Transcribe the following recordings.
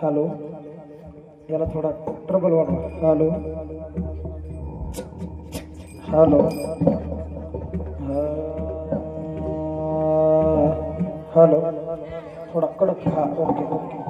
Hello, याला थोडा trouble वाटला. हॅलो हॅलो हॅलो, थोडा कडक. हा, ओके ओके.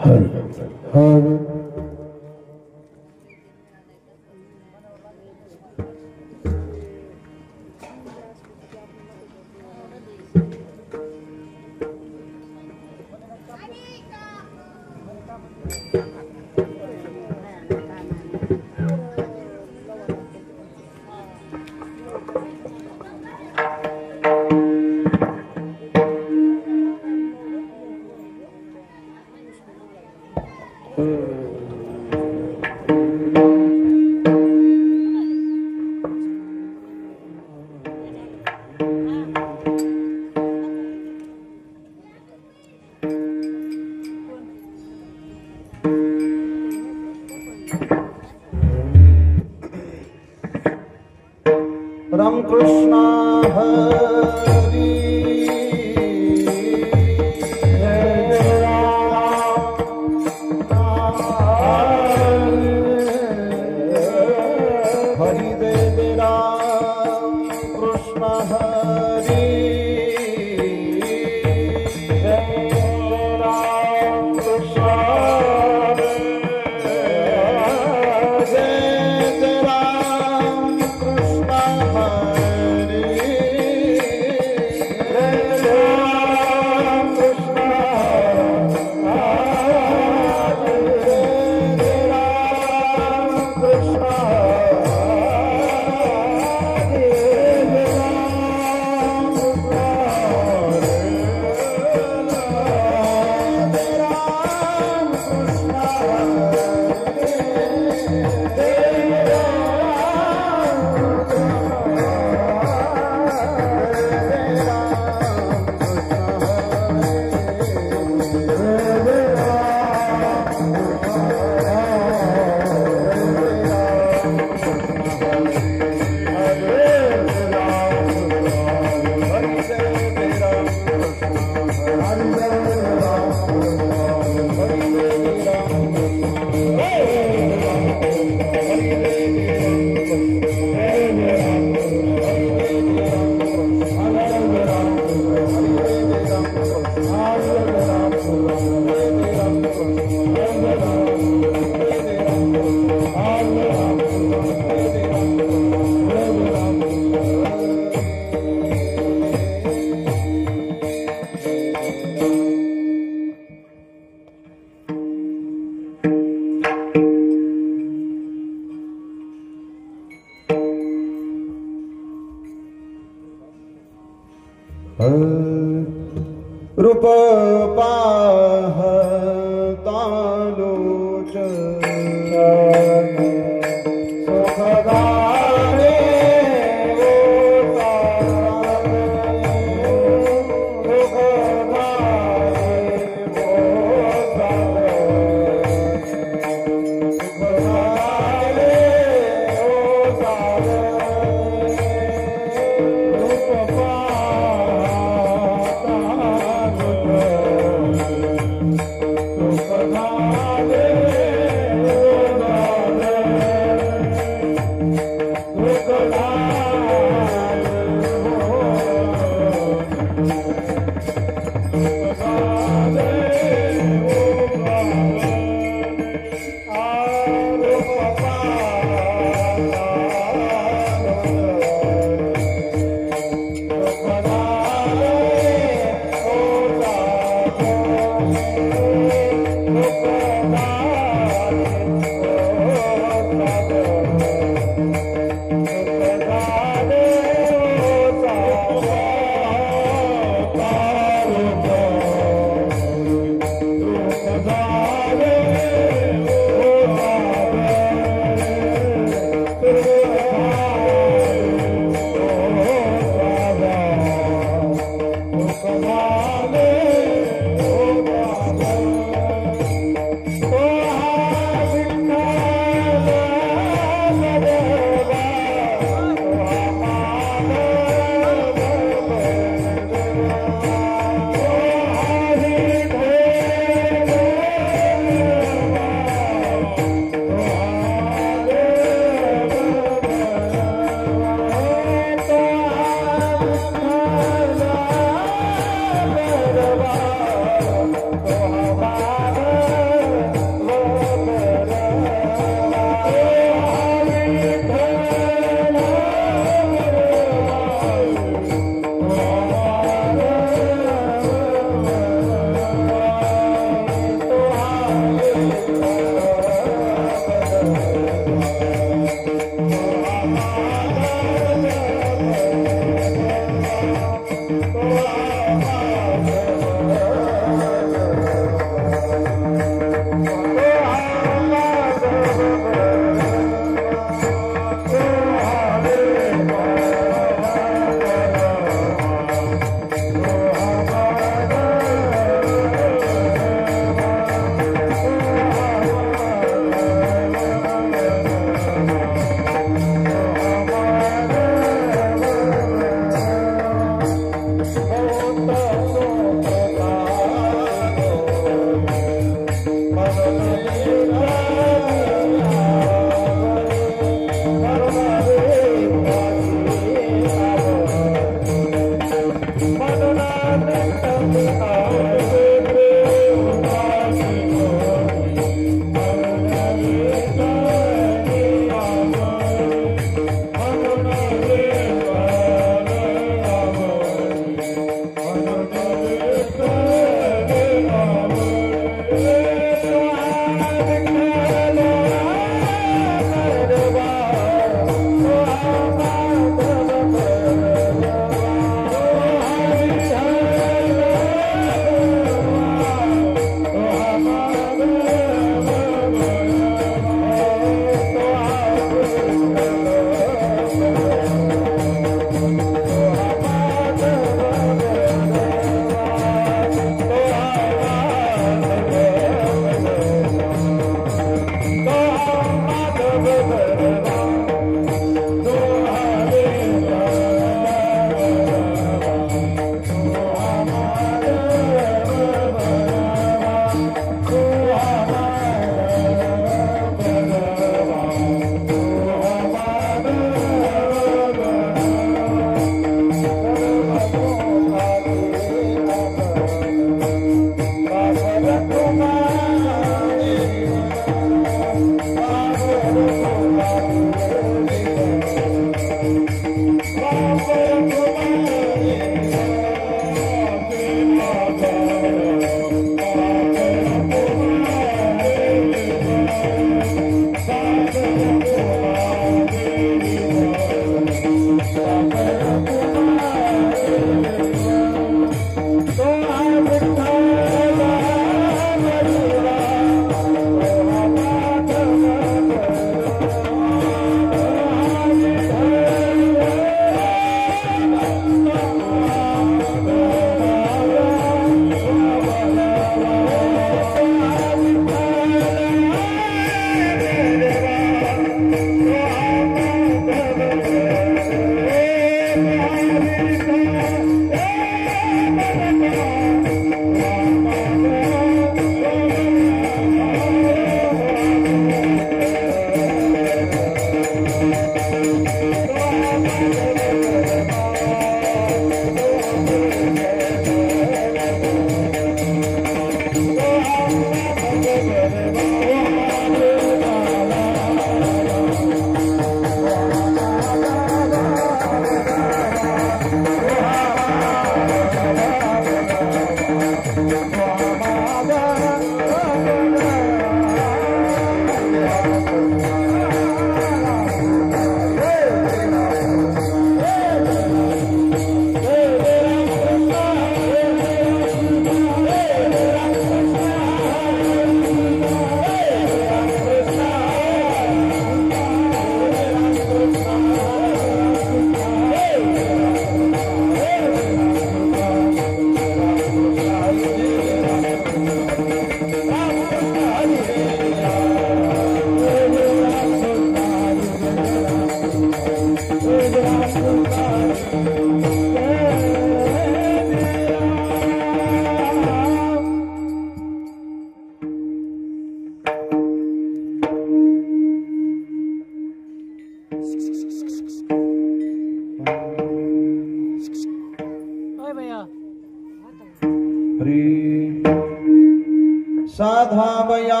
साधावया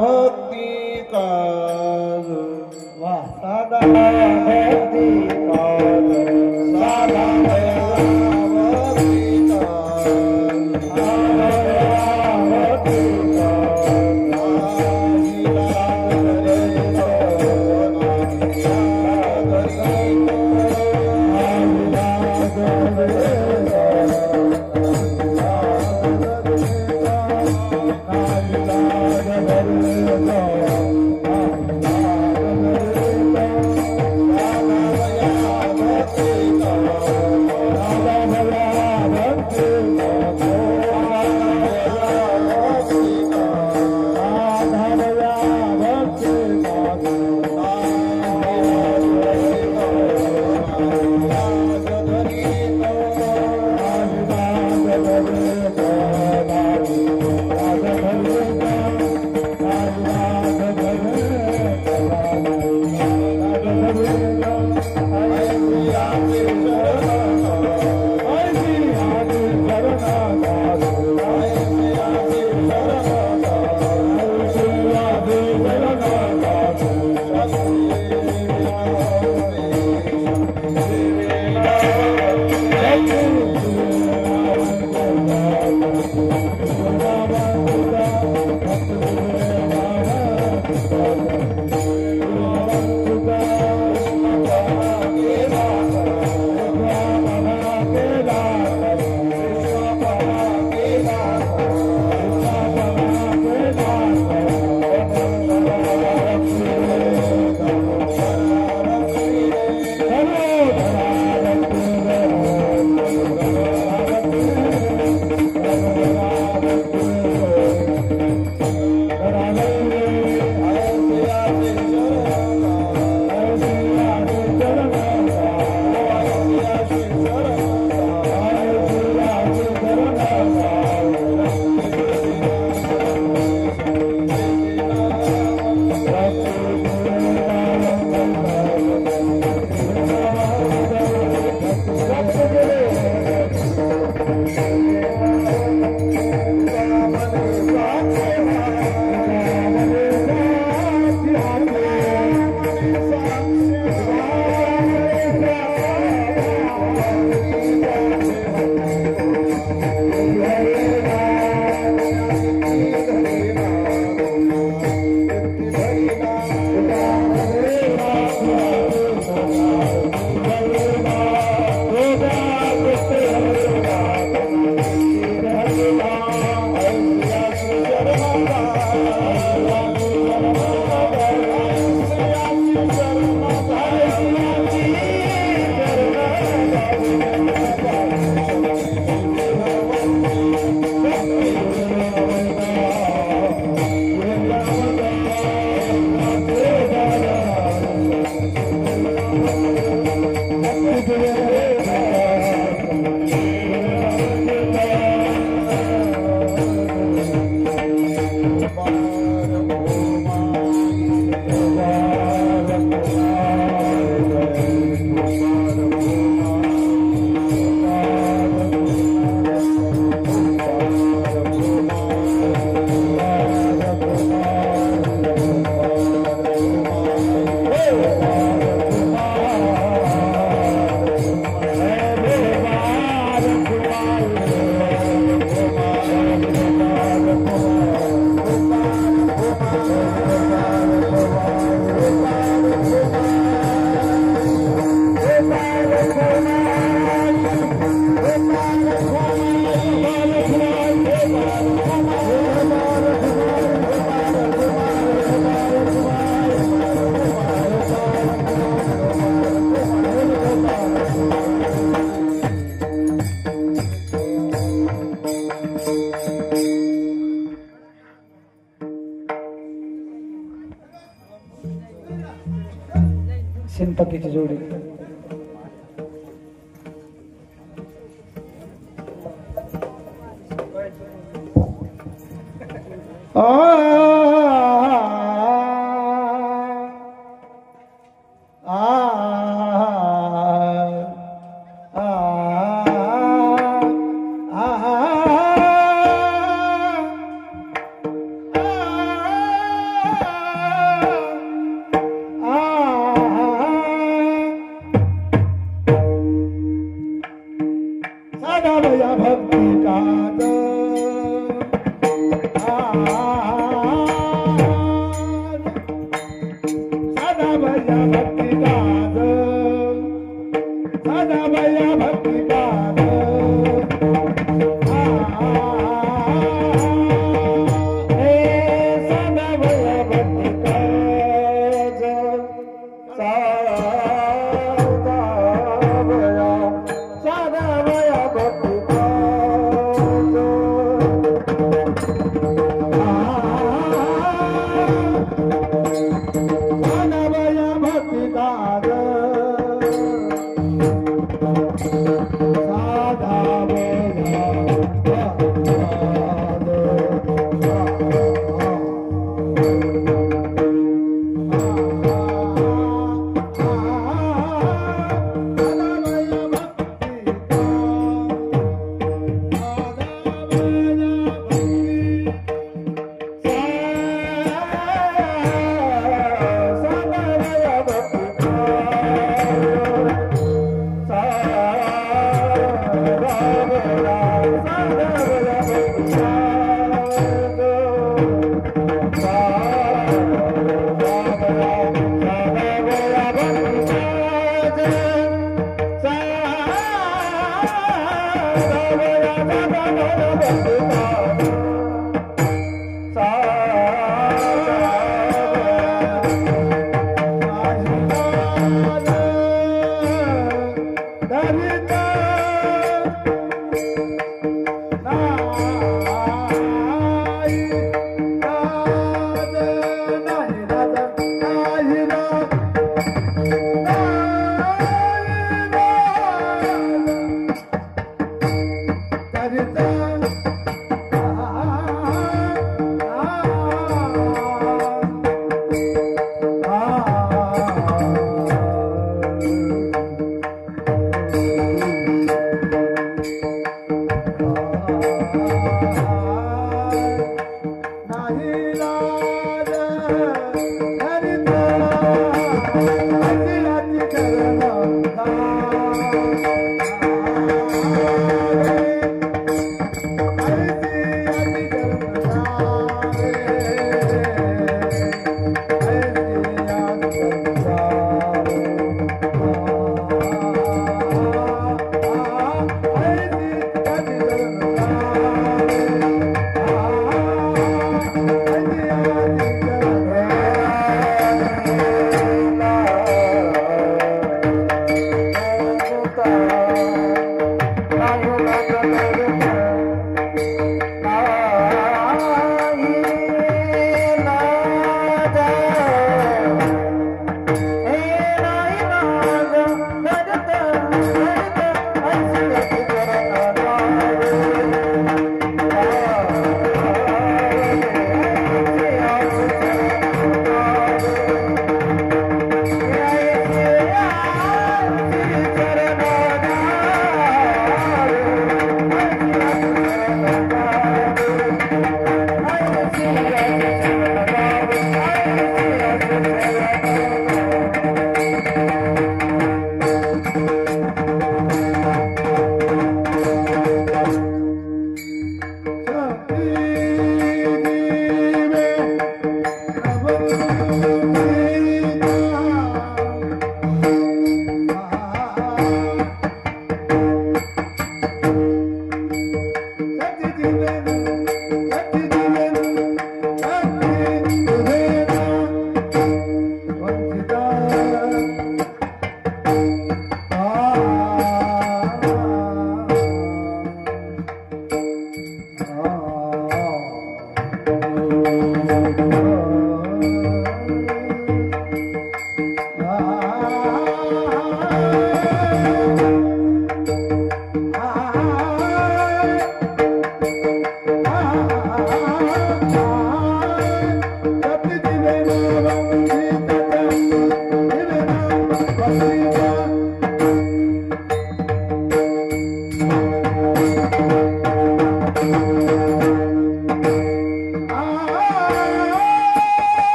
भक्ती काज वाह साधा भक्ती काज साधावया भक्ती काज भक्ती सिंपतीची जोडी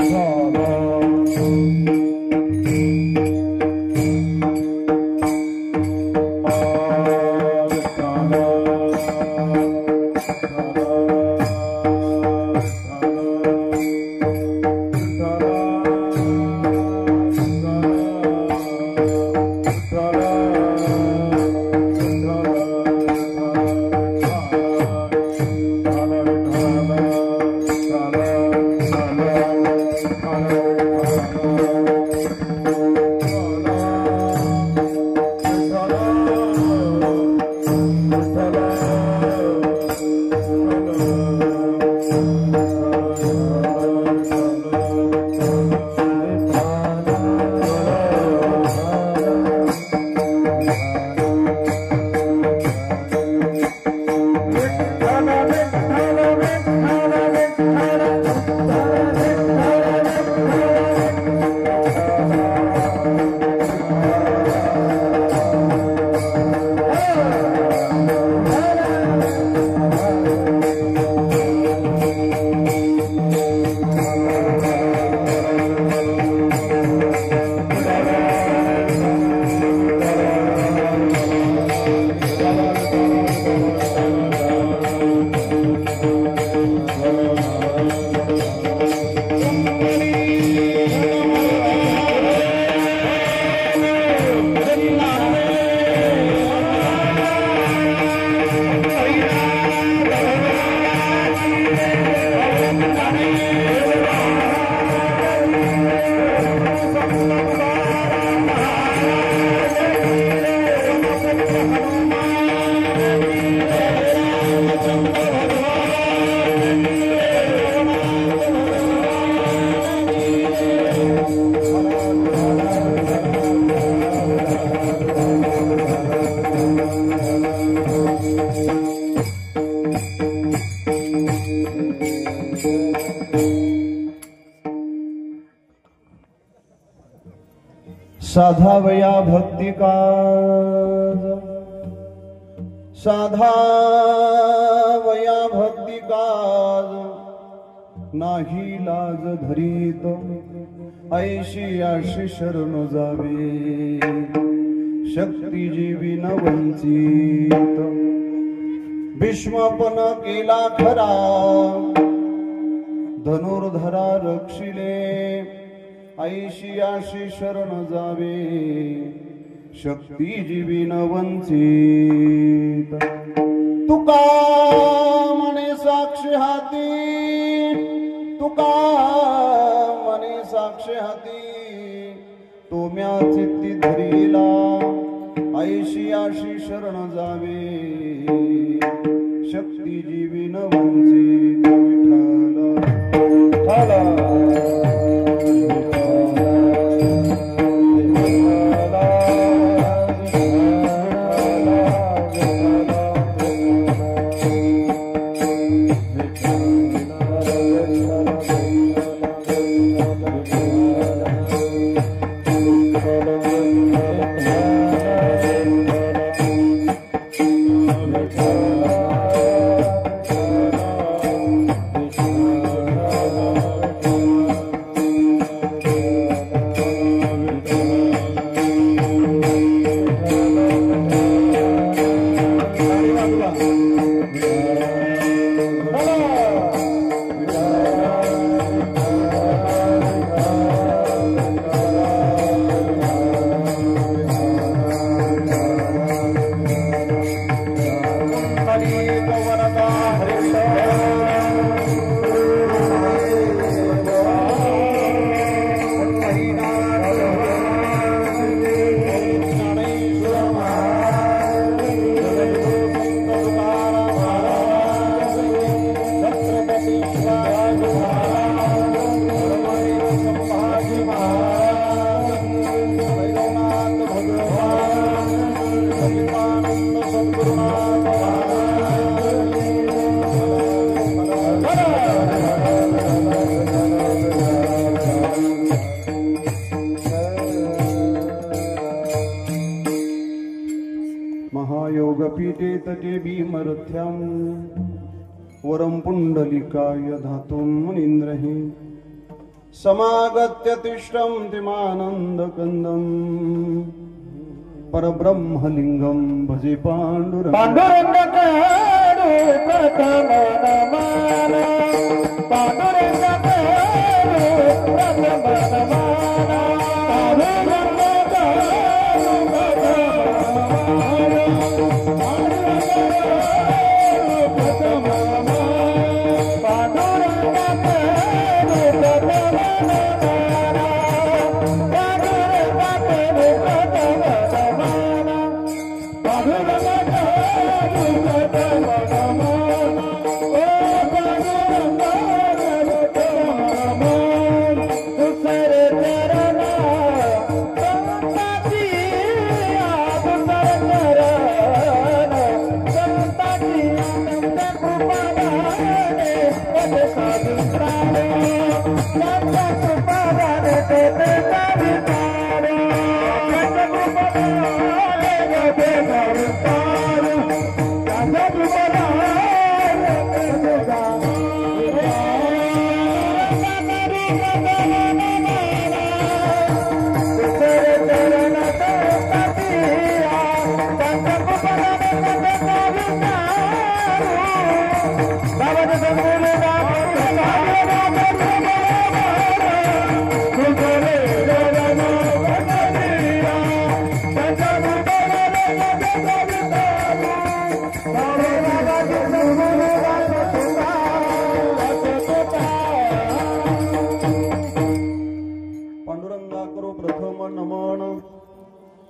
Oh. साधावया भक्ती काज साधावया भक्ती काज नाही लाज धरीत ऐशी आशी शरण जावे शक्ती जीवी न वंचित भीष्मपण केला खरा धनुर्धरा रक्षिले ऐशी आशी शरण जावे शक्ती जीवी न वंचित तुका म्हणे साक्षी हाती तुका म्हणे साक्षी हाती तो म्या चित्ती धरीला ऐशी आशी शरण जावे शक्ती जीवी न वंचित महायोगपीठे तटे भीमरथ्यां वरं पुण्डलिकाय धातुं मुनीन्द्रहि समागत्य तिष्ठं तिमानन्दकन्दं परब्रह्मलिङ्गं भजे पाण्डुरङ्ग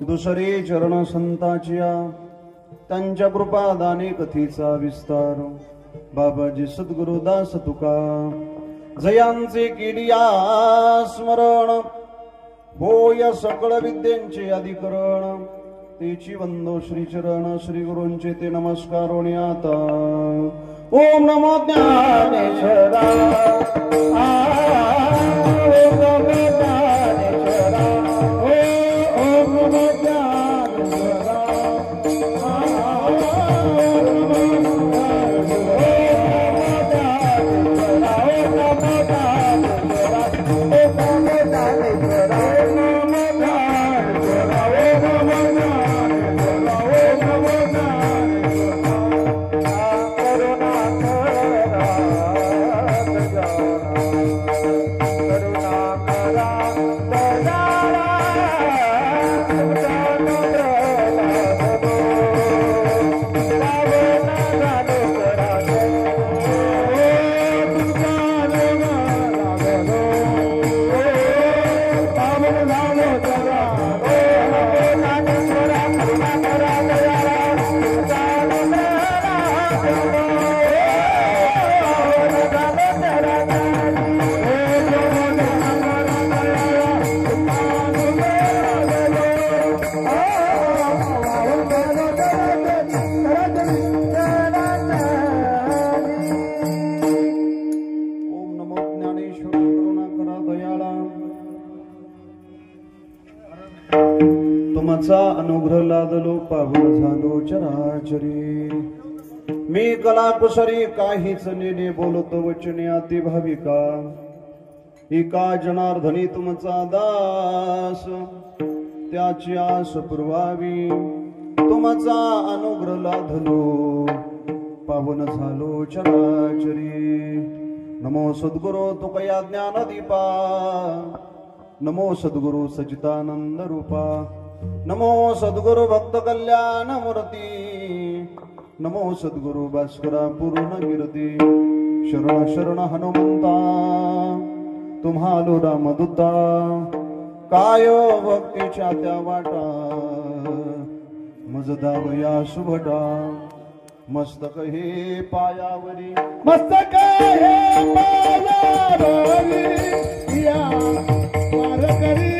दुसरे चरण संताचिया त्यांच्या कृपादाने कथेचा विस्तार बाबाजी सद्गुरुदास तुका जयांचे केलिया स्मरण होय सकळ विद्यांचे अधिकरण तेची वंदो श्री चरण श्री गुरूंचे ते नमस्कार आता ओम नमो ज्ञानेश्वरा ओम नमो ज्ञानेश्वरा ओम नमो ज्ञानेश्वरा तुमचा अनुग्रह लादलो पावन झालो चराचरी मी कला कुसरी काहीच नेने बोलतो वचने अति भाविका एका जनार्दनी तुमचा दास त्याची आस पुरवावी तुमचा अनुग्रह लादलो पावन झालो चराचरी नमो सद्गुरो तुकया ज्ञानदीपा नमो सद्गुरु सचितानंद रूपा नमो सद्गुरु भक्त कल्याण मूर्ती नमो सद्गुरु भास्करा पूर्ण कीर्ती शरण शरण हनुमंता तुम्हालो रामदूता काय भक्तीच्या त्या वाटा मज दावया सुभटा मस्तक हे पायावरी मस्तक हे पायावरी या वार करी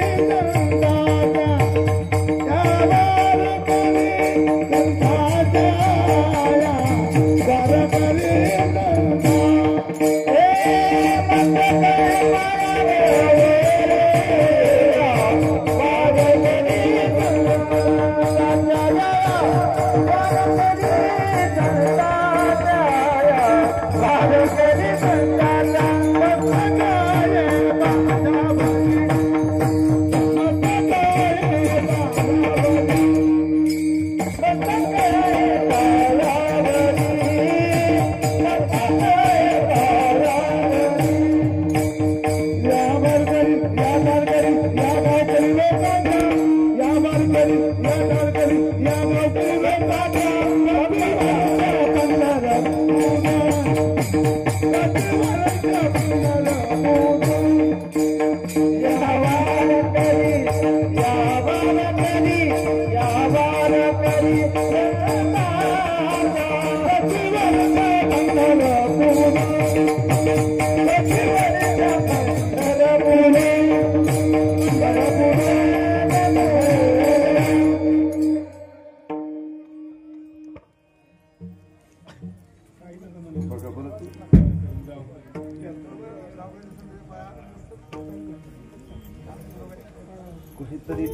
कुठेतरी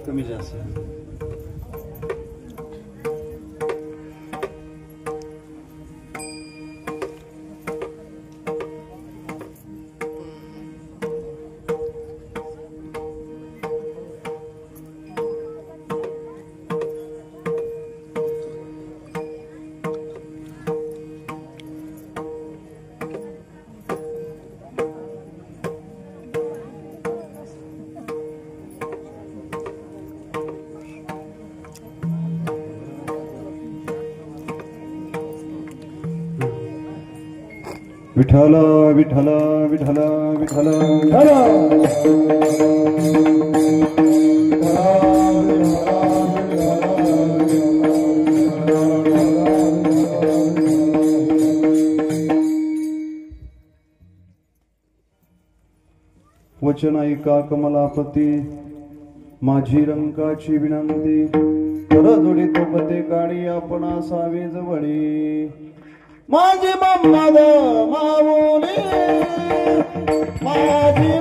कमी जास्त विठ्ठल विठ्ठल विठ्ठल विठ्ठल वचन ऐका कमलापती माझी रंकाची विनंती कर जोडी तो पते काळी आपण असावे जवळी माझी मम्मद माऊली माझी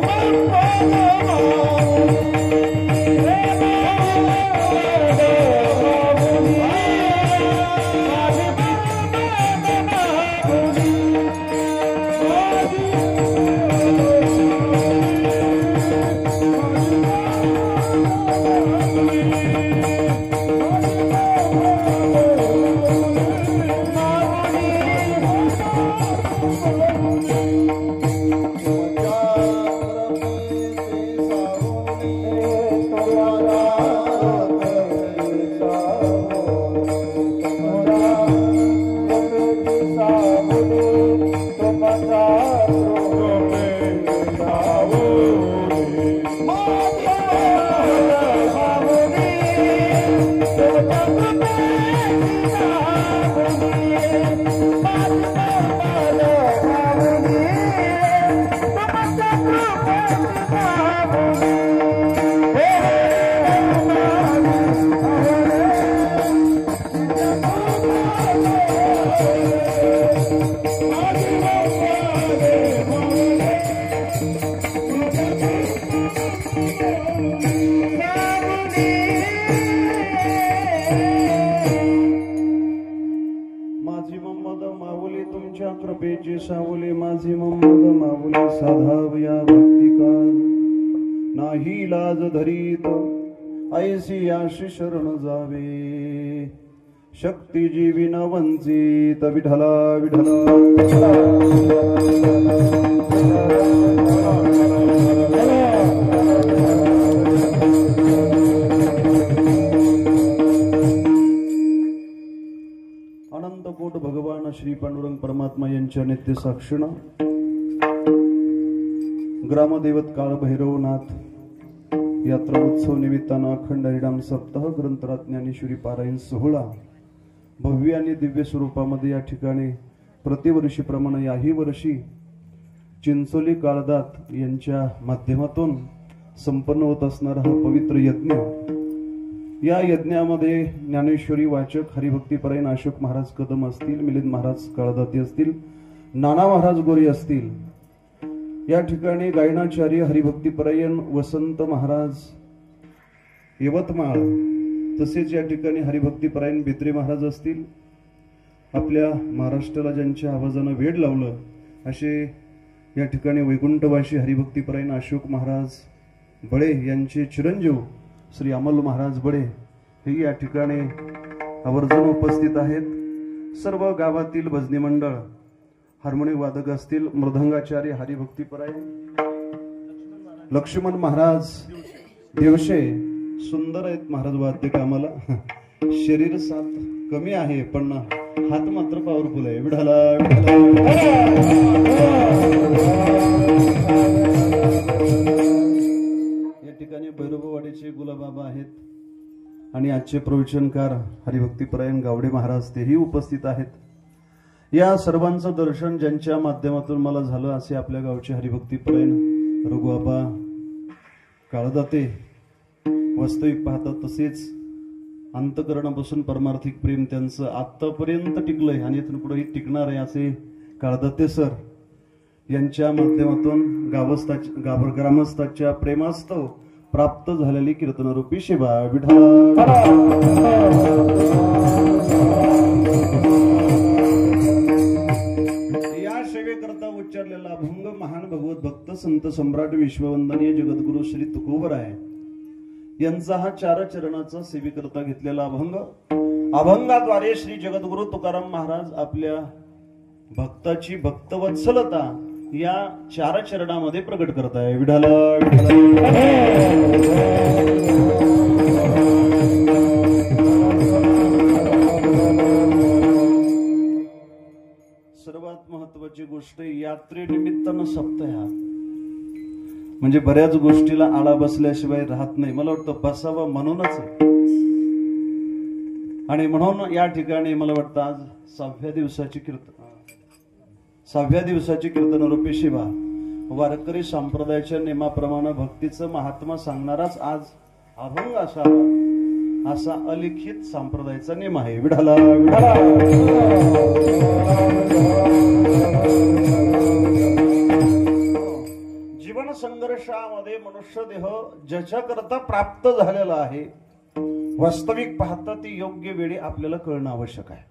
मम्मद माऊली सावली माझी मम्मद माऊली साधावया भक्ती काज नाही लाज धरीत ऐसी आशी शरण जावे शक्ती जीवी न वंचित विठला विठला अनंतकोट भगवान श्री पांडुरंग परमात्मा यांच्या नित्य साक्षीनं ग्रामदैवत काळभैरवनाथ यात्रा उत्सव निमित्तानं अखंड हरिनाम सप्ताह ग्रंथराज ज्ञानेश्वरी पारायण सोहळा भव्य आणि दिव्य स्वरूपामध्ये या ठिकाणी प्रतिवर्षीप्रमाणे याही वर्षी चिंचोली काळदात यांच्या माध्यमातून संपन्न होत असणारा हा पवित्र यज्ञ या यज्ञामध्ये ज्ञानेश्वरी वाचक हरिभक्तीपरायण अशोक महाराज कदम असतील, मिलिंद महाराज काळदाती असतील, नाना महाराज गोरी असतील, या ठिकाणी गायनाचार्य हरिभक्तीपरायण वसंत महाराज यवतमाळ, तसेच या ठिकाणी हरिभक्तीपरायण बेत्रे महाराज असतील, आपल्या महाराष्ट्राला ज्यांच्या आवाजानं वेड लावलं असे या ठिकाणी वैकुंठवासी हरिभक्तीपरायण अशोक महाराज बळे यांचे चिरंजीव श्री अमल महाराज बळे हे या ठिकाणी आवर्जून उपस्थित आहेत. सर्व गावातील भजनी मंडळ, हार्मोनियम वादक असतील, मृदंगाचार्य हरिभक्तीपरायण लक्ष्मण महाराज दिवशे सुंदर आहेत महाराज वाद्य कामाला. शरीर साथ कमी आहे पण हात मात्र पॉवरफुल आहे. विढाला या ठिकाणी भैरववाडीचे गुलाबाबा आहेत आणि आजचे प्रवचनकार हरिभक्तीपरायण गावडे महाराज तेही उपस्थित आहेत. या सर्वांचं दर्शन ज्यांच्या माध्यमातून मला झालं असे आपल्या गावचे हरिभक्तीपरायण रघुआबा काळदाते वास्तविक पाहतात, तसेच अंतकरणापासून परमार्थिक प्रेम त्यांचं आतापर्यंत टिकलंय आणि इथून पुढेही टिकणार आहे असे काळदाते सर यांच्या माध्यमातून ग्रामस्थाच्या प्रेमास्तव प्राप्त झालेली कीर्तनरूपी सेवा विठ्ठल. या सेवेकरता उच्चारलेला अभंग महान भगवत भक्त संत सम्राट विश्ववंदनीय जगद्गुरु श्री तुकोबराय यांचा हा 4 चरणाचा सेवेकरता घेतलेला अभंग, अभंगाद्वारे श्री जगद्गुरु तुकाराम महाराज आपल्या भक्ताची भक्तवत्सलता या 4 चरणामध्ये प्रकट करत आहे. विठ्ठल सर्वात महत्वाची गोष्ट यात्रेनिमित्तानं सप्ताह, म्हणजे बऱ्याच गोष्टीला आळा बसल्याशिवाय राहत नाही. मला वाटतं बसावं म्हणूनच आहे. आणि म्हणून या ठिकाणी मला वाटतं आज 6व्या दिवसाची कीर्तनरूपी सेवा वारकरी संप्रदायाच्या नियमाप्रमाणे भक्तीचं महात्मा सांगणाराच आज अभंग असावा असा अलिखित संप्रदायाचा नियम आहे. विठाला विठाला. जीवन संघर्षामध्ये मनुष्य देह ज्याच्याकरता प्राप्त झालेला आहे, वास्तविक पाहता ती योग्य वेळी आपल्याला कळणं आवश्यक आहे.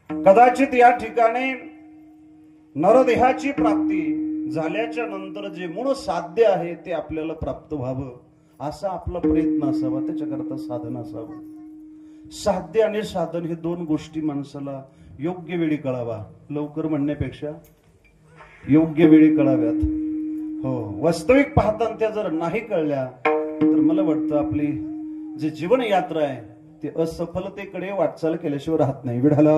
कदाचित या ठिकाणी नरदेहाची प्राप्ती झाल्याच्या नंतर जे मूळ साध्य आहे ते आपल्याला प्राप्त व्हावं असा आपला प्रयत्न असावा, त्याच्याकरता साधन असावं. साध्य आणि साधन हे दोन गोष्टी माणसाला योग्य वेळी कळावा, लवकर म्हणण्यापेक्षा योग्य वेळी कळाव्यात. हो, वास्तविक पाहता त्या जर नाही कळल्या तर मला वाटतं आपली जी जीवन यात्रा आहे ते असफलतेकडे वाटचाल केल्याशिवाय राहत नाही. विढाला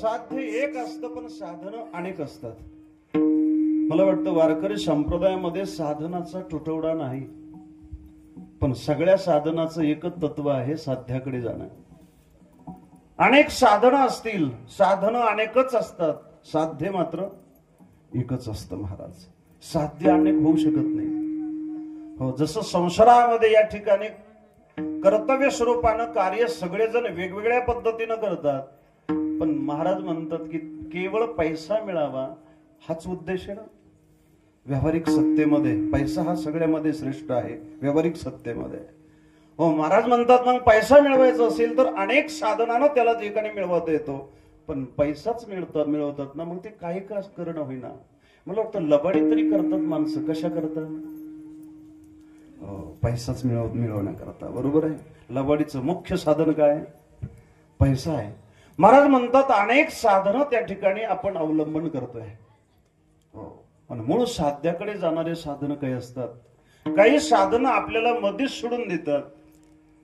साध्य एक असतं पण साधन अनेक असतात. मला वाटतं वारकरी संप्रदायामध्ये साधनाचा तुटवडा नाही, पण सगळ्या साधनाचं एकच तत्व आहे, साध्याकडे जाणं. अनेक साधनं असतील, साधनं अनेकच असतात, साध्य मात्र एकच असतं महाराज. साध्य अनेक होऊ शकत नाही. हो, जसं संसारामध्ये या ठिकाणी कर्तव्य स्वरूपानं कार्य सगळेजण वेगवेगळ्या पद्धतीनं करतात, पण महाराज म्हणतात की केवळ पैसा मिळावा हाच उद्देश आहे ना. व्यावहारिक सत्तेमध्ये पैसा हा सगळ्यामध्ये श्रेष्ठ आहे, व्यावहारिक सत्तेमध्ये. हो, महाराज म्हणतात मग पैसा मिळवायचा असेल तर अनेक साधनानं त्याला जे काही मिळवता येतो, पण पैसाच मिळवतात ना, मग ते काही का करणं होईना. मला वाटतं लबाडी तरी करतात माणसं, कशा करतात? पैसाच मिळवण्याकरता. बरोबर आहे. लबाडीचं मुख्य साधन काय? पैसा आहे. महाराज म्हणतात अनेक साधनं त्या ठिकाणी आपण अवलंबन करतोय. हो, पण मूळ साध्याकडे जाणारे साधनं काही असतात. काही साधनं आपल्याला मध्येच सोडून देतात.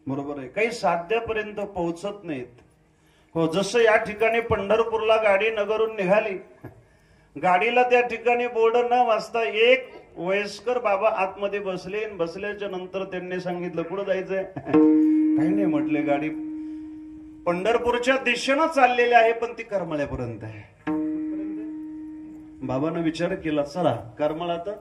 बरोबर आहे. काही साध्यापर्यंत पोहोचत नाहीत. हो, जसं या ठिकाणी पंढरपूरला गाडी नगरून निघाली, गाडीला त्या ठिकाणी बोर्ड न वाचता एक वयस्कर बाबा आतमध्ये बसले. बसल्याच्या नंतर त्यांनी सांगितलं कुठं जायचंय? काही नाही म्हटले, गाडी पंढरपूरच्या दिशेनं चाललेली आहे, पण ती करमाळ्यापर्यंत आहे. बाबानं विचार केला, चला करमाळा तर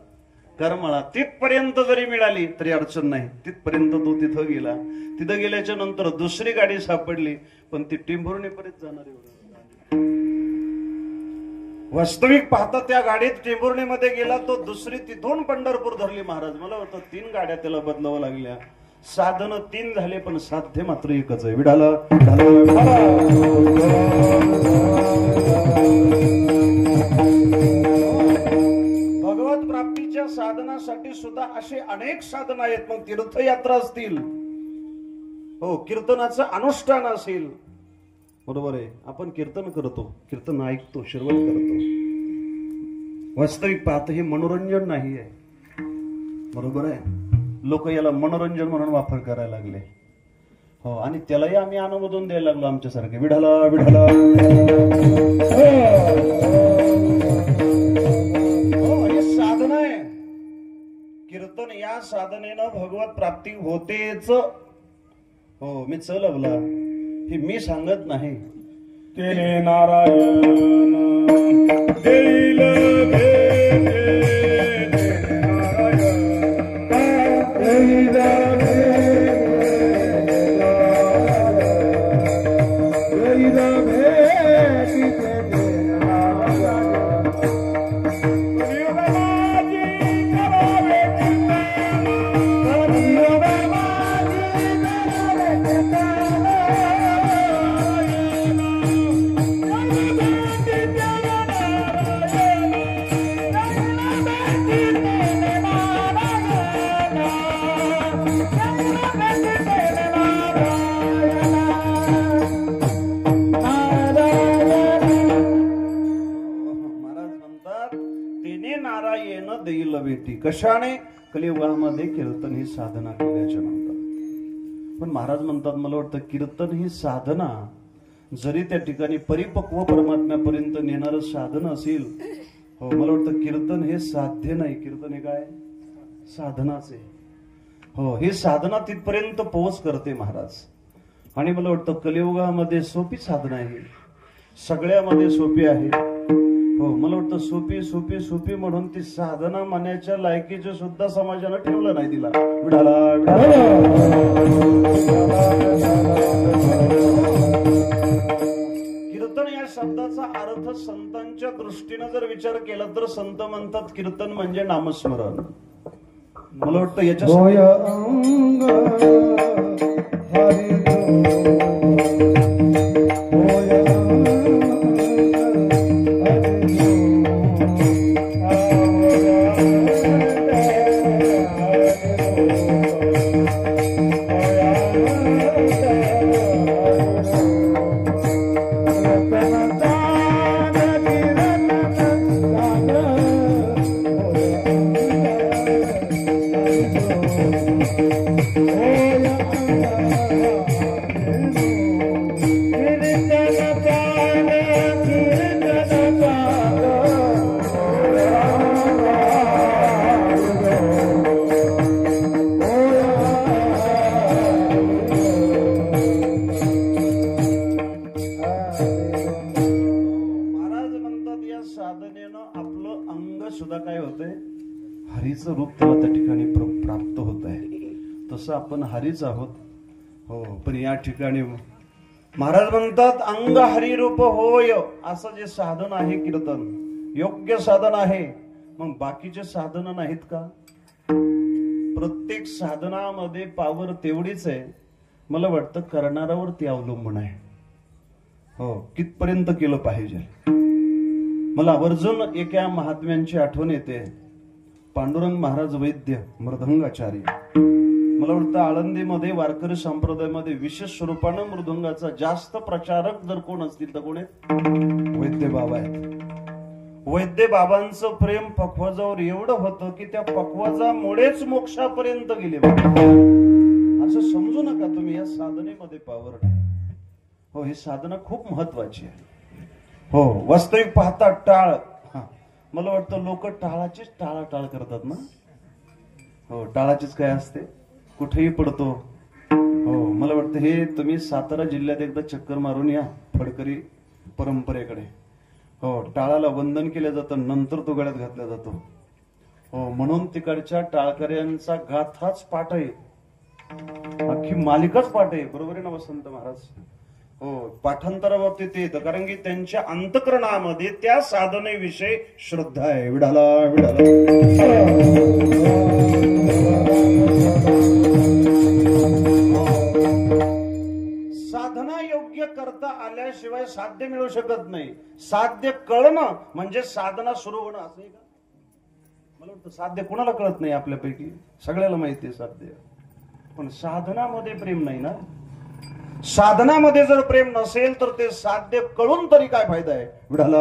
करमाळा, तिथपर्यंत जरी मिळाली तरी अडचण नाही. तिथपर्यंत तो तिथं गेला. तिथं गेल्याच्या नंतर दुसरी गाडी सापडली, पण ती टेंभुर्णीपर्यंत जाणार एवढं. वास्तविक पाहता त्या गाडीत टेंभुर्णीमध्ये गेला तो, दुसरी तिथून पंढरपूर धरली. महाराज मला होतं 3 गाड्या त्याला बदलावं लागल्या. साधनं 3 झाले पण साध्य मात्र एकच आहे. विढाला भगवत प्राप्तीच्या साधनासाठी सुद्धा असे अनेक साधन आहेत. मग तीर्थयात्रा असतील, हो, कीर्तनाचं अनुष्ठान असेल. बरोबर आहे. आपण कीर्तन करतो, कीर्तन ऐकतो, श्रवण करतो. वास्तविक पाहता हे मनोरंजन नाही आहे. बरोबर आहे. लोक याला मनोरंजन म्हणून वापर करायला लागले. हो, आणि त्यालाही आम्ही अनुमोदन द्यायला लागलो आमच्यासारखे. विढाला विढाला. हो, हे साधन आहे. कीर्तन या साधनेनं भगवत प्राप्ती होतेच. हो, मी चलवला हे मी सांगत नाही. तेने नारायण देईल कशाने? कलियुगामध्ये कीर्तन ही साधना केल्याच्या नंतर. पण महाराज म्हणतात मला वाटतं कीर्तन ही साधना जरी त्या ठिकाणी परिपक्व परमात्म्यापर्यंत नेणारं साधन असेल, हो, मला वाटतं कीर्तन हे साध्य नाही. कीर्तन हे काय? साधनाच आहे. हो, ही साधना तिथपर्यंत पोहोच करते महाराज. आणि मला वाटतं कलियुगामध्ये सोपी साधना आहे, सगळ्यामध्ये सोपी आहे. हो, मला वाटतं सोपी सोपी सोपी म्हणून ती साधना म्हणायच्या लायकीचे सुद्धा समाजानं ठेवलं नाही तिला. विडाला कीर्तन या शब्दाचा अर्थ संतांच्या दृष्टीनं जर विचार केला तर संत म्हणतात कीर्तन म्हणजे नामस्मरण. मला वाटतं याच्या हरीचं रूप त्याला त्या ठिकाणी प्राप्त होत आहे. तसं आपण हरीच आहोत. हो, पण या ठिकाणी महाराज म्हणतात अंग हरिरूप होय. असं जे साधन आहे कीर्तन योग्य साधन आहे. मग बाकीचे साधन नाहीत का? प्रत्येक साधनामध्ये पावर तेवढीच आहे. मला वाटतं करणाऱ्यावर ती अवलंबून आहे. हो, कितपर्यंत केलं पाहिजे. मला आवर्जून एका महात्म्यांची आठवण येते. पांडुरंग महाराज वैद्य मृदंगाचार्य. मला वाटतं आळंदीमध्ये वारकरी संप्रदायामध्ये विशेष स्वरूपानं मृदंगाचा जास्त प्रचारक जर कोण असतील तर कोण आहेत? वैद्य बाबा आहेत. वैद्य बाबांचं प्रेम पक्वाजावर एवढं होतं की त्या पक्वाजामुळेच मोक्षापर्यंत गेले. असं समजू नका तुम्ही या साधनेमध्ये पावर नाही. हो, ही साधना खूप महत्वाची आहे. हो, वास्तविक पाहता टाळ, मला वाटतं लोक टाळाचीच टाळाटाळ करतात ना. हो, टाळाचीच काय असते, कुठेही पडतो. हो, मला वाटतं हे तुम्ही सातारा जिल्ह्यात एकदा चक्कर मारून या फडकरी परंपरेकडे. हो, टाळाला वंदन केलं जातं, नंतर तो गळ्यात घातला जातो. हो, म्हणून तिकडच्या टाळकऱ्यांचा गाथाच पाठ आहे, अख्खी मालिकाच पाठ आहे. बरोबर आहे ना वसंत महाराज? हो, पाठांतराबाबतीत येतं, कारण की त्यांच्या अंतःकरणामध्ये त्या साधनेविषयी श्रद्धा आहे. विडाला विडाला साधना योग्य करता आल्याशिवाय साध्य मिळू शकत नाही. साध्य कळणं म्हणजे साधना सुरू होणं असं आहे का? मला वाटतं साध्य कोणाला कळत नाही आपल्यापैकी, सगळ्याला माहिती आहे साध्य. पण साधनामध्ये प्रेम नाही ना. साधनामध्ये जर प्रेम नसेल तर ते साध्य कळून तरी काय फायदा आहे. विडाला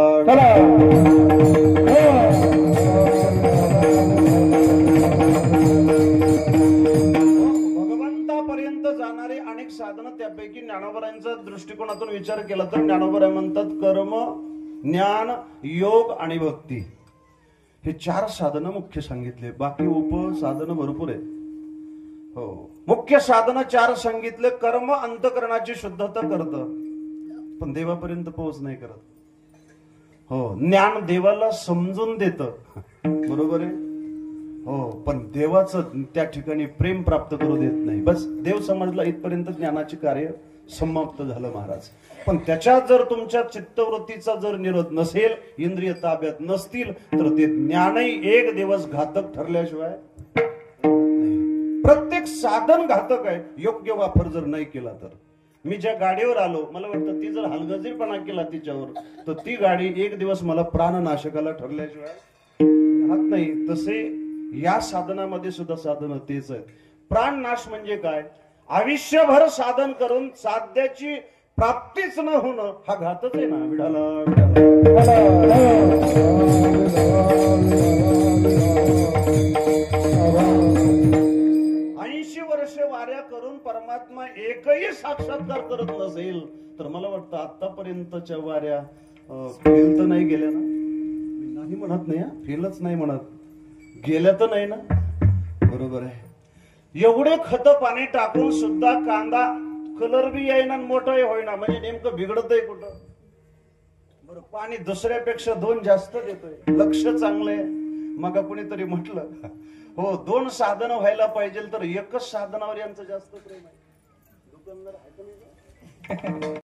भगवंतापर्यंत जाणारे अनेक साधनं, त्यापैकी ज्ञानोबरांच्या दृष्टिकोनातून विचार केला तर ज्ञानोबराय म्हणतात कर्म, ज्ञान, योग आणि भक्ती हे 4 साधनं मुख्य सांगितले. बाकी उपसाधनं भरपूर आहेत. हो, मुख्य साधन 4 सांगितले. कर्म अंतःकरणाची शुद्धता करतं, पण देवापर्यंत पोहोच नाही करत. हो, ज्ञान देवाला समजून देतं, बरोबर आहे. हो, पण देवाचं त्या ठिकाणी प्रेम प्राप्त करू देत नाही. बस देव समजला इथपर्यंत ज्ञानाचे कार्य समाप्त झालं महाराज. पण त्याच्यात जर तुमच्या चित्तवृत्तीचा जर निरोध नसेल, इंद्रिय ताब्यात नसतील, तर ते ज्ञानही एक दिवस घातक ठरल्याशिवाय. प्रत्येक साधन घातक आहे योग्य वापर जर नाही केला तर. मी ज्या गाडीवर आलो, मला वाटतं ती जर हलगर्जीपणा केला तिच्यावर, तर ती गाडी एक दिवस मला प्राणनाशकाला ठरल्याशिवाय राहत नाही. तसे या साधनामध्ये सुद्धा साधन तेच आहेत. प्राणनाश म्हणजे काय? आयुष्यभर साधन करून साध्याची प्राप्तीच न होणं हा घातच आहे ना. विडाला 80 वर्ष वाऱ्या करून परमात्मा एकही साक्षात्कार करत नसेल तर मला वाटतं आतापर्यंतच्या वाऱ्या फेल तर नाही गेल्या ना. नाही म्हणत नाही, फेलच नाही म्हणत, गेल्या तर नाही ना. बरोबर आहे. एवढे खत पाणी टाकून सुद्धा कांदा कलर बी येईना मोठा होईना, म्हणजे नेमकं बिघडतंय कुठं? बरं, पाणी दुसऱ्यापेक्षा 2 जास्त देतोय, लक्ष चांगलंय. मग कुणीतरी म्हटलं हो 2 साधनं व्हायला पाहिजे तर एकच साधनावर यांचं जास्त प्रेम आहे. दुकानदार आहे का नाही?